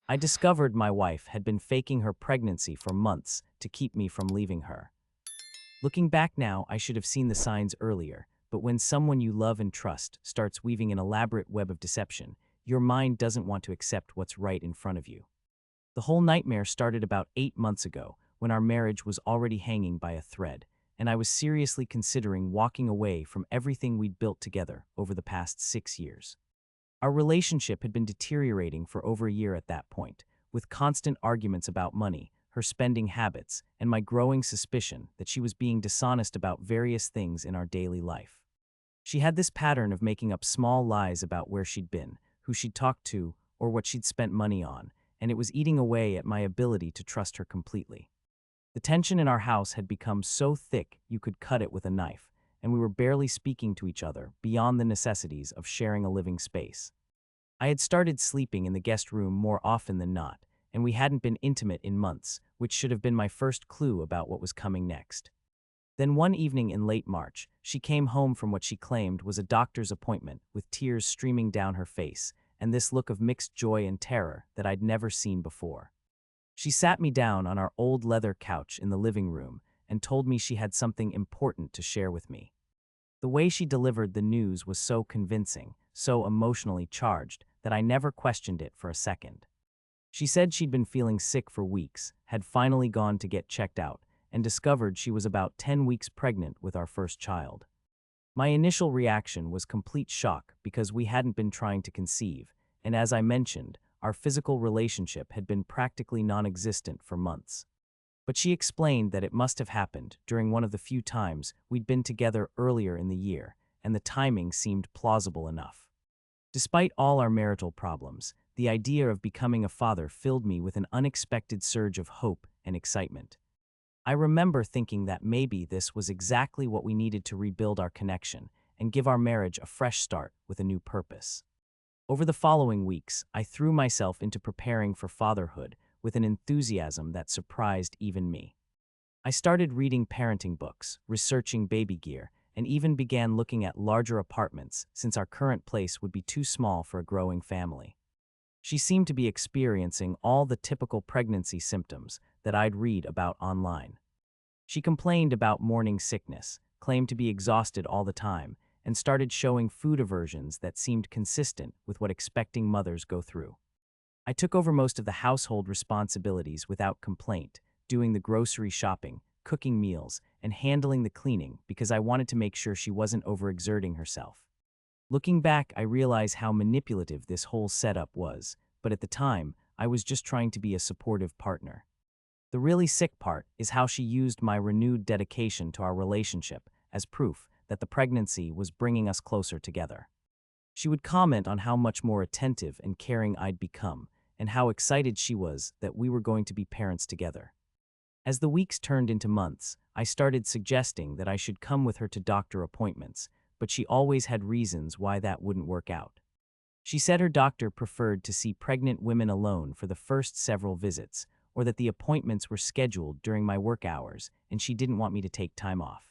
I discovered my wife had been faking her pregnancy for months to keep me from leaving her. Looking back now, I should have seen the signs earlier, but when someone you love and trust starts weaving an elaborate web of deception, your mind doesn't want to accept what's right in front of you. The whole nightmare started about 8 months ago, when our marriage was already hanging by a thread, and I was seriously considering walking away from everything we'd built together over the past 6 years. Our relationship had been deteriorating for over a year at that point, with constant arguments about money, her spending habits, and my growing suspicion that she was being dishonest about various things in our daily life. She had this pattern of making up small lies about where she'd been, who she'd talked to, or what she'd spent money on, and it was eating away at my ability to trust her completely. The tension in our house had become so thick you could cut it with a knife, and we were barely speaking to each other beyond the necessities of sharing a living space. I had started sleeping in the guest room more often than not, and we hadn't been intimate in months, which should have been my first clue about what was coming next. Then one evening in late March, she came home from what she claimed was a doctor's appointment with tears streaming down her face and this look of mixed joy and terror that I'd never seen before. She sat me down on our old leather couch in the living room and told me she had something important to share with me. The way she delivered the news was so convincing, so emotionally charged, that I never questioned it for a second. She said she'd been feeling sick for weeks, had finally gone to get checked out, and discovered she was about 10 weeks pregnant with our first child. My initial reaction was complete shock because we hadn't been trying to conceive, and as I mentioned, our physical relationship had been practically non-existent for months. But she explained that it must have happened during one of the few times we'd been together earlier in the year, and the timing seemed plausible enough. Despite all our marital problems, the idea of becoming a father filled me with an unexpected surge of hope and excitement. I remember thinking that maybe this was exactly what we needed to rebuild our connection and give our marriage a fresh start with a new purpose. Over the following weeks, I threw myself into preparing for fatherhood with an enthusiasm that surprised even me. I started reading parenting books, researching baby gear, and even began looking at larger apartments since our current place would be too small for a growing family. She seemed to be experiencing all the typical pregnancy symptoms that I'd read about online. She complained about morning sickness, claimed to be exhausted all the time, and started showing food aversions that seemed consistent with what expecting mothers go through. I took over most of the household responsibilities without complaint, doing the grocery shopping, cooking meals, and handling the cleaning because I wanted to make sure she wasn't overexerting herself. Looking back, I realize how manipulative this whole setup was, but at the time, I was just trying to be a supportive partner. The really sick part is how she used my renewed dedication to our relationship as proof that the pregnancy was bringing us closer together. She would comment on how much more attentive and caring I'd become, and how excited she was that we were going to be parents together. As the weeks turned into months, I started suggesting that I should come with her to doctor appointments, but she always had reasons why that wouldn't work out. She said her doctor preferred to see pregnant women alone for the first several visits, or that the appointments were scheduled during my work hours and she didn't want me to take time off.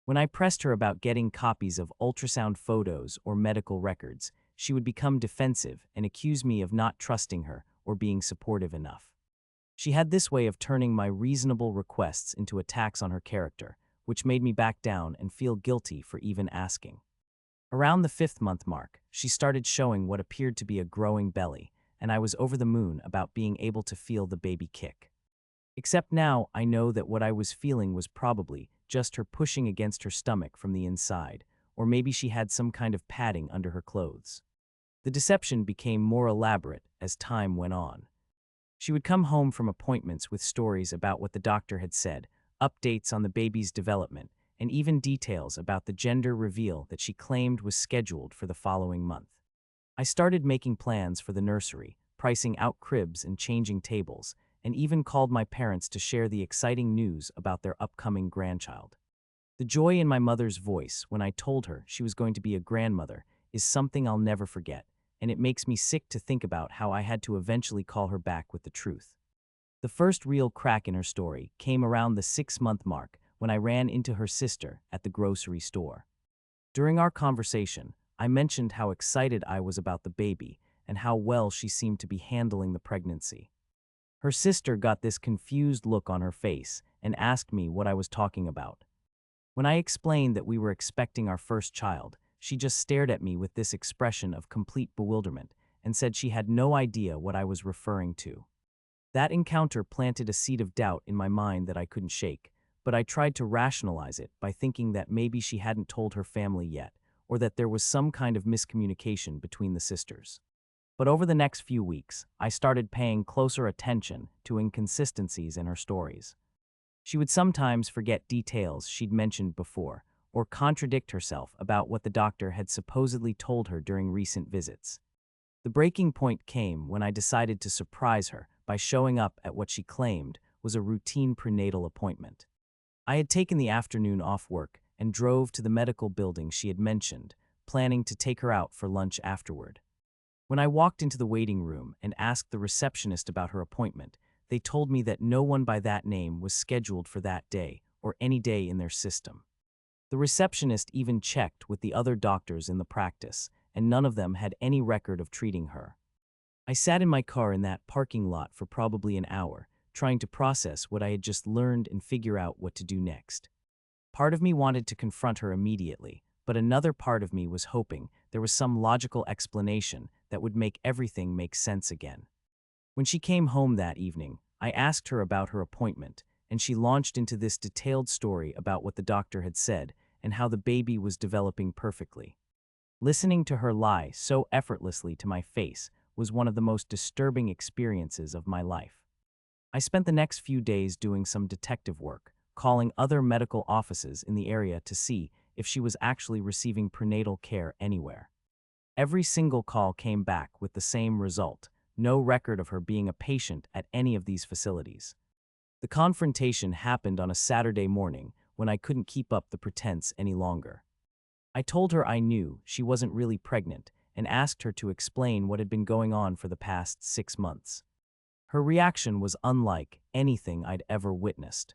When I pressed her about getting copies of ultrasound photos or medical records, she would become defensive and accuse me of not trusting her or being supportive enough. She had this way of turning my reasonable requests into attacks on her character, which made me back down and feel guilty for even asking. Around the 5th-month mark, she started showing what appeared to be a growing belly, and I was over the moon about being able to feel the baby kick. Except now, I know that what I was feeling was probably just her pushing against her stomach from the inside, or maybe she had some kind of padding under her clothes. The deception became more elaborate as time went on. She would come home from appointments with stories about what the doctor had said, updates on the baby's development, and even details about the gender reveal that she claimed was scheduled for the following month. I started making plans for the nursery, pricing out cribs and changing tables, and even called my parents to share the exciting news about their upcoming grandchild. The joy in my mother's voice when I told her she was going to be a grandmother is something I'll never forget, and it makes me sick to think about how I had to eventually call her back with the truth. The first real crack in her story came around the 6-month mark when I ran into her sister at the grocery store. During our conversation, I mentioned how excited I was about the baby and how well she seemed to be handling the pregnancy. Her sister got this confused look on her face and asked me what I was talking about. When I explained that we were expecting our first child, she just stared at me with this expression of complete bewilderment and said she had no idea what I was referring to. That encounter planted a seed of doubt in my mind that I couldn't shake, but I tried to rationalize it by thinking that maybe she hadn't told her family yet, or that there was some kind of miscommunication between the sisters. But over the next few weeks, I started paying closer attention to inconsistencies in her stories. She would sometimes forget details she'd mentioned before, or contradict herself about what the doctor had supposedly told her during recent visits. The breaking point came when I decided to surprise her by showing up at what she claimed was a routine prenatal appointment. I had taken the afternoon off work and drove to the medical building she had mentioned, planning to take her out for lunch afterward. When I walked into the waiting room and asked the receptionist about her appointment, they told me that no one by that name was scheduled for that day or any day in their system. The receptionist even checked with the other doctors in the practice, and none of them had any record of treating her. I sat in my car in that parking lot for probably an hour, trying to process what I had just learned and figure out what to do next. Part of me wanted to confront her immediately, but another part of me was hoping there was some logical explanation that would make everything make sense again. When she came home that evening, I asked her about her appointment, and she launched into this detailed story about what the doctor had said and how the baby was developing perfectly. Listening to her lie so effortlessly to my face was one of the most disturbing experiences of my life. I spent the next few days doing some detective work, calling other medical offices in the area to see if she was actually receiving prenatal care anywhere. Every single call came back with the same result: no record of her being a patient at any of these facilities. The confrontation happened on a Saturday morning when I couldn't keep up the pretense any longer. I told her I knew she wasn't really pregnant and asked her to explain what had been going on for the past 6 months. Her reaction was unlike anything I'd ever witnessed.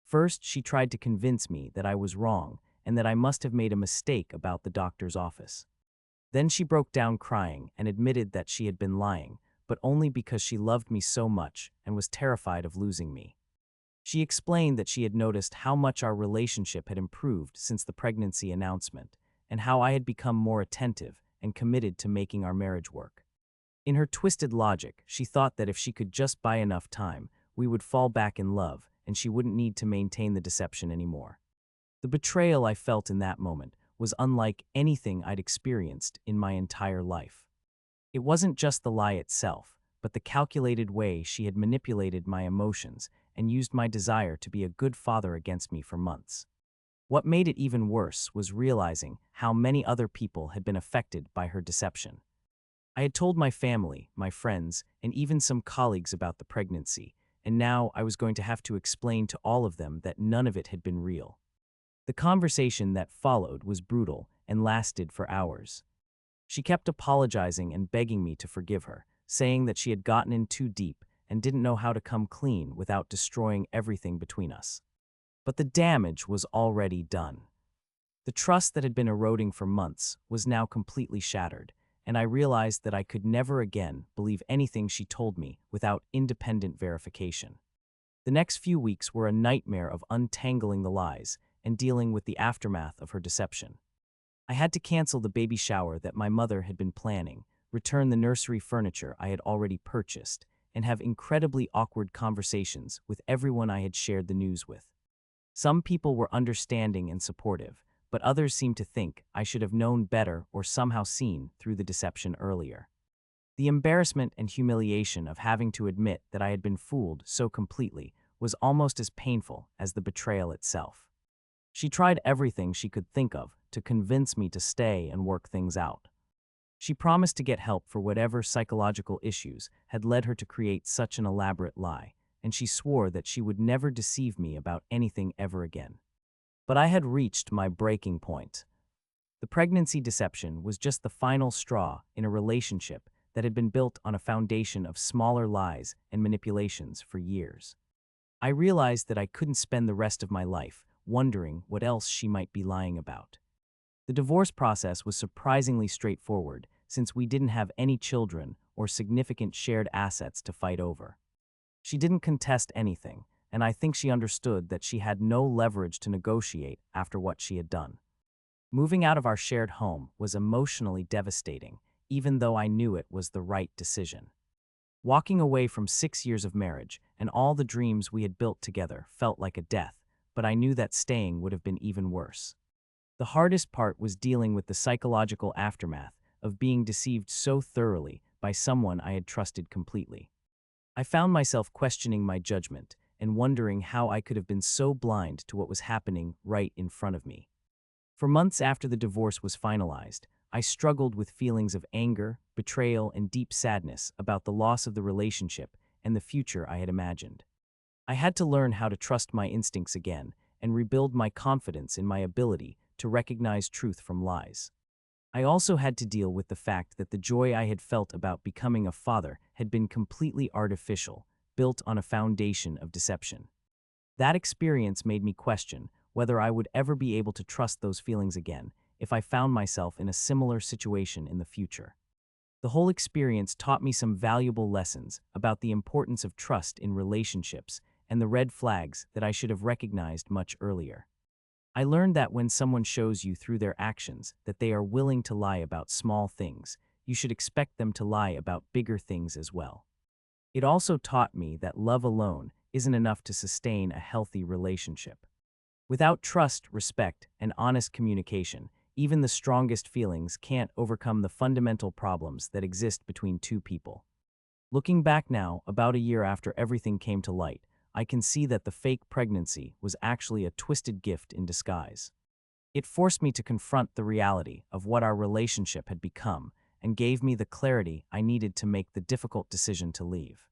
First, she tried to convince me that I was wrong and that I must have made a mistake about the doctor's office. Then she broke down crying and admitted that she had been lying, but only because she loved me so much and was terrified of losing me. She explained that she had noticed how much our relationship had improved since the pregnancy announcement, and how I had become more attentive and committed to making our marriage work. In her twisted logic, she thought that if she could just buy enough time, we would fall back in love and she wouldn't need to maintain the deception anymore. The betrayal I felt in that moment was unlike anything I'd experienced in my entire life. It wasn't just the lie itself, but the calculated way she had manipulated my emotions and used my desire to be a good father against me for months. What made it even worse was realizing how many other people had been affected by her deception. I had told my family, my friends, and even some colleagues about the pregnancy, and now I was going to have to explain to all of them that none of it had been real. The conversation that followed was brutal and lasted for hours. She kept apologizing and begging me to forgive her, saying that she had gotten in too deep and didn't know how to come clean without destroying everything between us. But the damage was already done. The trust that had been eroding for months was now completely shattered, and I realized that I could never again believe anything she told me without independent verification. The next few weeks were a nightmare of untangling the lies and dealing with the aftermath of her deception. I had to cancel the baby shower that my mother had been planning, return the nursery furniture I had already purchased, and have incredibly awkward conversations with everyone I had shared the news with. Some people were understanding and supportive, but others seemed to think I should have known better or somehow seen through the deception earlier. The embarrassment and humiliation of having to admit that I had been fooled so completely was almost as painful as the betrayal itself. She tried everything she could think of to convince me to stay and work things out. She promised to get help for whatever psychological issues had led her to create such an elaborate lie, and she swore that she would never deceive me about anything ever again. But I had reached my breaking point. The pregnancy deception was just the final straw in a relationship that had been built on a foundation of smaller lies and manipulations for years. I realized that I couldn't spend the rest of my life wondering what else she might be lying about. The divorce process was surprisingly straightforward, since we didn't have any children or significant shared assets to fight over. She didn't contest anything, and I think she understood that she had no leverage to negotiate after what she had done. Moving out of our shared home was emotionally devastating, even though I knew it was the right decision. Walking away from 6 years of marriage and all the dreams we had built together felt like a death, but I knew that staying would have been even worse. The hardest part was dealing with the psychological aftermath of being deceived so thoroughly by someone I had trusted completely. I found myself questioning my judgment and wondering how I could have been so blind to what was happening right in front of me. For months after the divorce was finalized, I struggled with feelings of anger, betrayal, and deep sadness about the loss of the relationship and the future I had imagined. I had to learn how to trust my instincts again and rebuild my confidence in my ability to recognize truth from lies. I also had to deal with the fact that the joy I had felt about becoming a father had been completely artificial, built on a foundation of deception. That experience made me question whether I would ever be able to trust those feelings again if I found myself in a similar situation in the future. The whole experience taught me some valuable lessons about the importance of trust in relationships and the red flags that I should have recognized much earlier. I learned that when someone shows you through their actions that they are willing to lie about small things, you should expect them to lie about bigger things as well. It also taught me that love alone isn't enough to sustain a healthy relationship. Without trust, respect, and honest communication, even the strongest feelings can't overcome the fundamental problems that exist between two people. Looking back now, about a year after everything came to light, I can see that the fake pregnancy was actually a twisted gift in disguise. It forced me to confront the reality of what our relationship had become and gave me the clarity I needed to make the difficult decision to leave.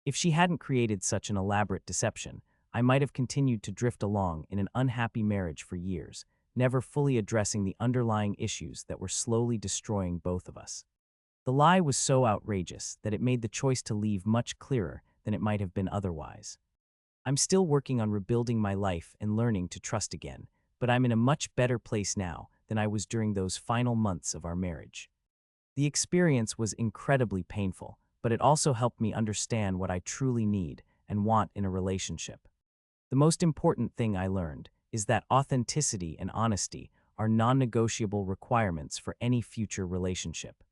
If she hadn't created such an elaborate deception, I might have continued to drift along in an unhappy marriage for years, never fully addressing the underlying issues that were slowly destroying both of us. The lie was so outrageous that it made the choice to leave much clearer than it might have been otherwise. I'm still working on rebuilding my life and learning to trust again, but I'm in a much better place now than I was during those final months of our marriage. The experience was incredibly painful, but it also helped me understand what I truly need and want in a relationship. The most important thing I learned is that authenticity and honesty are non-negotiable requirements for any future relationship.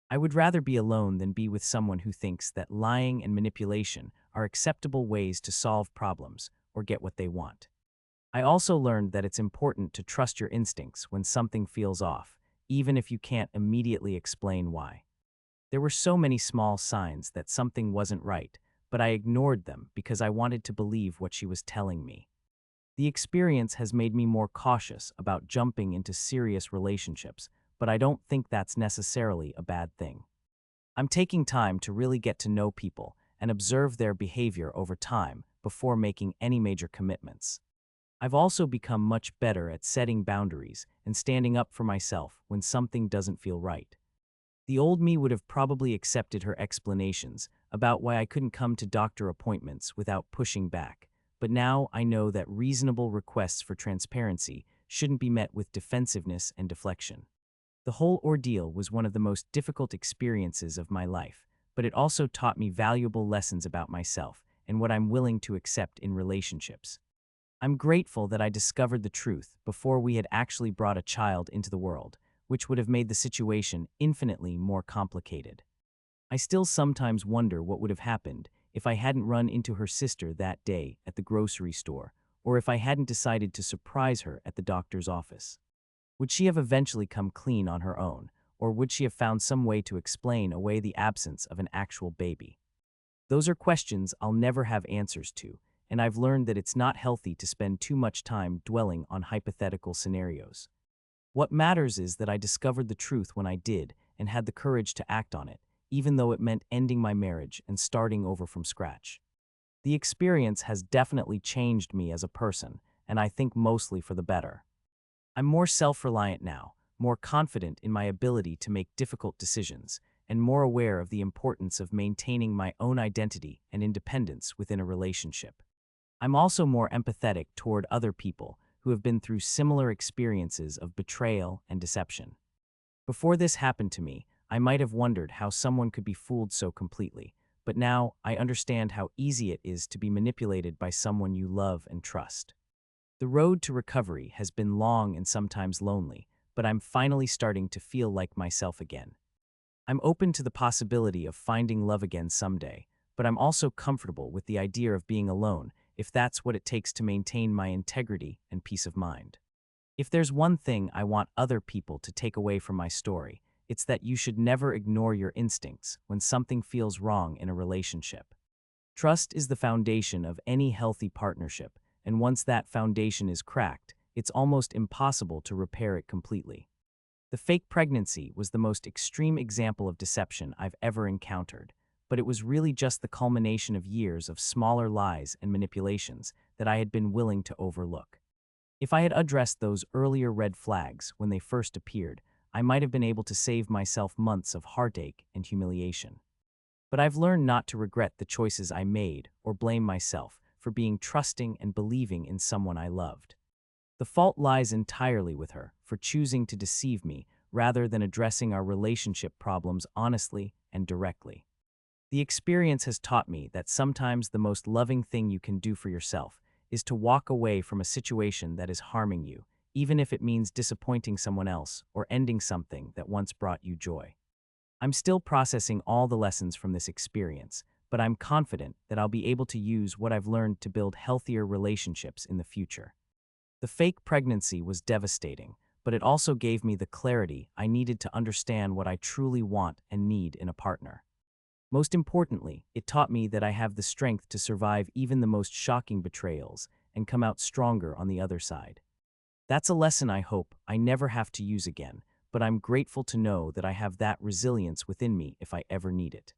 I would rather be alone than be with someone who thinks that lying and manipulation are acceptable ways to solve problems or get what they want. I also learned that it's important to trust your instincts when something feels off, even if you can't immediately explain why. There were so many small signs that something wasn't right, but I ignored them because I wanted to believe what she was telling me. The experience has made me more cautious about jumping into serious relationships, but I don't think that's necessarily a bad thing. I'm taking time to really get to know people and observe their behavior over time before making any major commitments. I've also become much better at setting boundaries and standing up for myself when something doesn't feel right. The old me would have probably accepted her explanations about why I couldn't come to doctor appointments without pushing back, but now I know that reasonable requests for transparency shouldn't be met with defensiveness and deflection. The whole ordeal was one of the most difficult experiences of my life, but it also taught me valuable lessons about myself and what I'm willing to accept in relationships. I'm grateful that I discovered the truth before we had actually brought a child into the world, which would have made the situation infinitely more complicated. I still sometimes wonder what would have happened if I hadn't run into her sister that day at the grocery store, or if I hadn't decided to surprise her at the doctor's office. Would she have eventually come clean on her own, or would she have found some way to explain away the absence of an actual baby? Those are questions I'll never have answers to, and I've learned that it's not healthy to spend too much time dwelling on hypothetical scenarios. What matters is that I discovered the truth when I did and had the courage to act on it, even though it meant ending my marriage and starting over from scratch. The experience has definitely changed me as a person, and I think mostly for the better. I'm more self-reliant now, more confident in my ability to make difficult decisions, and more aware of the importance of maintaining my own identity and independence within a relationship. I'm also more empathetic toward other people who have been through similar experiences of betrayal and deception. Before this happened to me, I might have wondered how someone could be fooled so completely, but now I understand how easy it is to be manipulated by someone you love and trust. The road to recovery has been long and sometimes lonely, but I'm finally starting to feel like myself again. I'm open to the possibility of finding love again someday, but I'm also comfortable with the idea of being alone if that's what it takes to maintain my integrity and peace of mind. If there's one thing I want other people to take away from my story, it's that you should never ignore your instincts when something feels wrong in a relationship. Trust is the foundation of any healthy partnership, and once that foundation is cracked, it's almost impossible to repair it completely. The fake pregnancy was the most extreme example of deception I've ever encountered, but it was really just the culmination of years of smaller lies and manipulations that I had been willing to overlook. If I had addressed those earlier red flags when they first appeared, I might have been able to save myself months of heartache and humiliation. But I've learned not to regret the choices I made or blame myself for being trusting and believing in someone I loved. The fault lies entirely with her for choosing to deceive me rather than addressing our relationship problems honestly and directly. The experience has taught me that sometimes the most loving thing you can do for yourself is to walk away from a situation that is harming you, even if it means disappointing someone else or ending something that once brought you joy. I'm still processing all the lessons from this experience, but I'm confident that I'll be able to use what I've learned to build healthier relationships in the future. The fake pregnancy was devastating, but it also gave me the clarity I needed to understand what I truly want and need in a partner. Most importantly, it taught me that I have the strength to survive even the most shocking betrayals and come out stronger on the other side. That's a lesson I hope I never have to use again, but I'm grateful to know that I have that resilience within me if I ever need it.